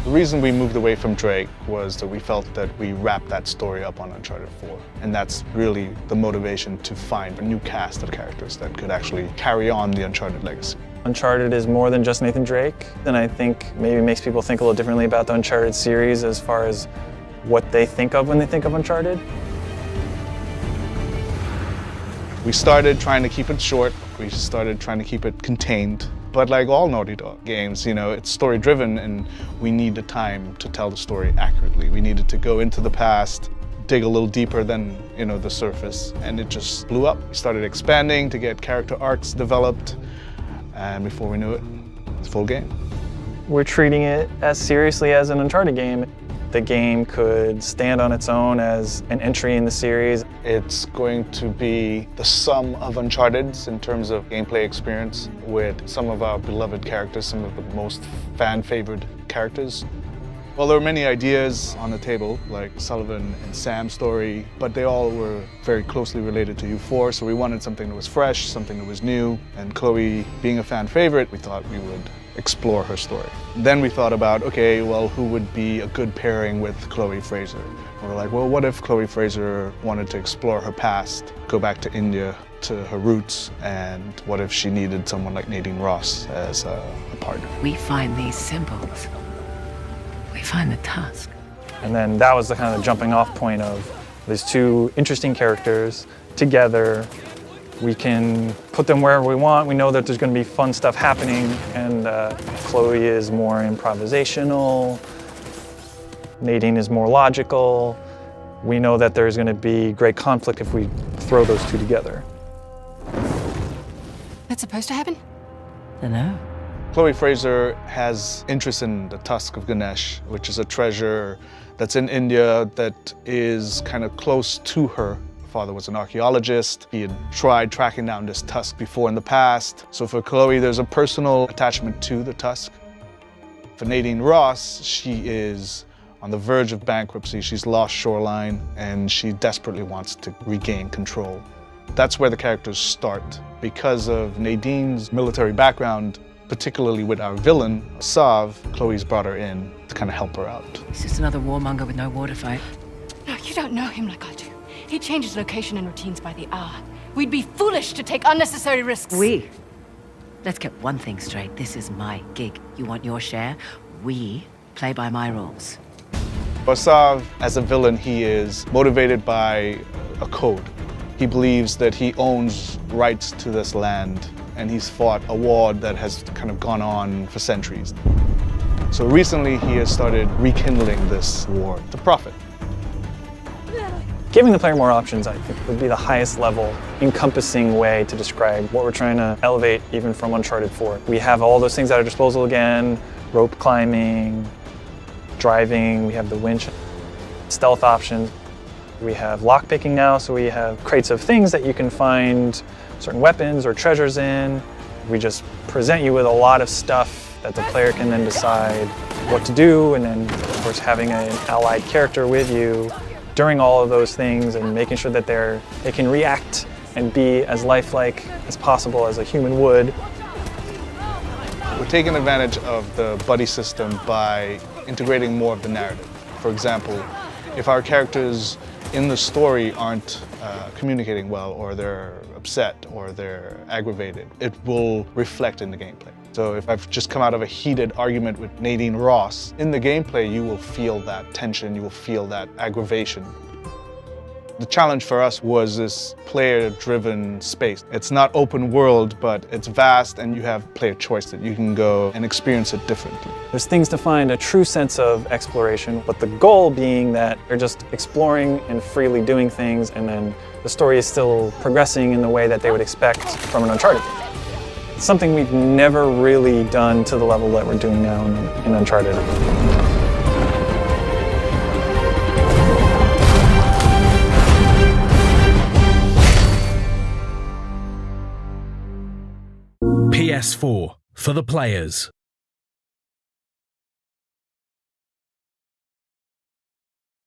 The reason we moved away from Drake was that we felt that we wrapped that story up on Uncharted 4. And that's really the motivation to find a new cast of characters that could actually carry on the Uncharted legacy. Uncharted is more than just Nathan Drake, and I think maybe makes people think a little differently about the Uncharted series as far as what they think of when they think of Uncharted. We started trying to keep it short. We started trying to keep it contained. But like all Naughty Dog games, you know, it's story-driven and we need the time to tell the story accurately. We needed to go into the past, dig a little deeper than, you know, the surface, and it just blew up. We started expanding to get character arcs developed, and before we knew it, it's a full game. We're treating it as seriously as an Uncharted game. The game could stand on its own as an entry in the series. It's going to be the sum of Uncharted's in terms of gameplay experience with some of our beloved characters, some of the most fan-favored characters. Well, there were many ideas on the table, like Sullivan and Sam's story, but they all were very closely related to U4, so we wanted something that was fresh, something that was new, and Chloe, being a fan favorite, we thought we would explore her story. Then we thought about, okay, well, who would be a good pairing with Chloe Fraser? We were like, well, what if Chloe Fraser wanted to explore her past, go back to India, to her roots, and what if she needed someone like Nadine Ross as a partner? We find these symbols. We find the tusk. And then that was the kind of jumping off point of these two interesting characters together. We can put them wherever we want. We know that there's going to be fun stuff happening, and Chloe is more improvisational. Nadine is more logical. We know that there's going to be great conflict if we throw those two together. That's supposed to happen? Dunno. Chloe Fraser has interest in the tusk of Ganesh, which is a treasure that's in India that is kind of close to her. Her father was an archaeologist. He had tried tracking down this tusk before in the past. So for Chloe, there's a personal attachment to the tusk. For Nadine Ross, she is on the verge of bankruptcy. She's lost Shoreline, and she desperately wants to regain control. That's where the characters start. Because of Nadine's military background, particularly with our villain, Sav, Chloe's brought her in to kind of help her out. He's just another warmonger with no war to fight. No, you don't know him like I do. He changes location and routines by the hour. We'd be foolish to take unnecessary risks. Let's get one thing straight. This is my gig. You want your share? We play by my rules. For Sav, as a villain, he is motivated by a code. He believes that he owns rights to this land, and he's fought a war that has kind of gone on for centuries. So recently he has started rekindling this war to profit. Giving the player more options, I think, would be the highest level, encompassing way to describe what we're trying to elevate even from Uncharted 4. We have all those things at our disposal again, rope climbing, driving, we have the winch, stealth options. We have lockpicking now, so we have crates of things that you can find certain weapons or treasures in. We just present you with a lot of stuff that the player can then decide what to do, and then, of course, having an allied character with you during all of those things and making sure that they can react and be as lifelike as possible as a human would. We're taking advantage of the buddy system by integrating more of the narrative. For example, if our characters in the story aren't communicating well, or they're upset, or they're aggravated, it will reflect in the gameplay. So if I've just come out of a heated argument with Nadine Ross, in the gameplay you will feel that tension, you will feel that aggravation. The challenge for us was this player-driven space. It's not open world, but it's vast, and you have player choice that you can go and experience it differently. There's things to find a true sense of exploration, but the goal being that you're just exploring and freely doing things, and then the story is still progressing in the way that they would expect from an Uncharted game. It's something we've never really done to the level that we're doing now in Uncharted. PS4 for the players.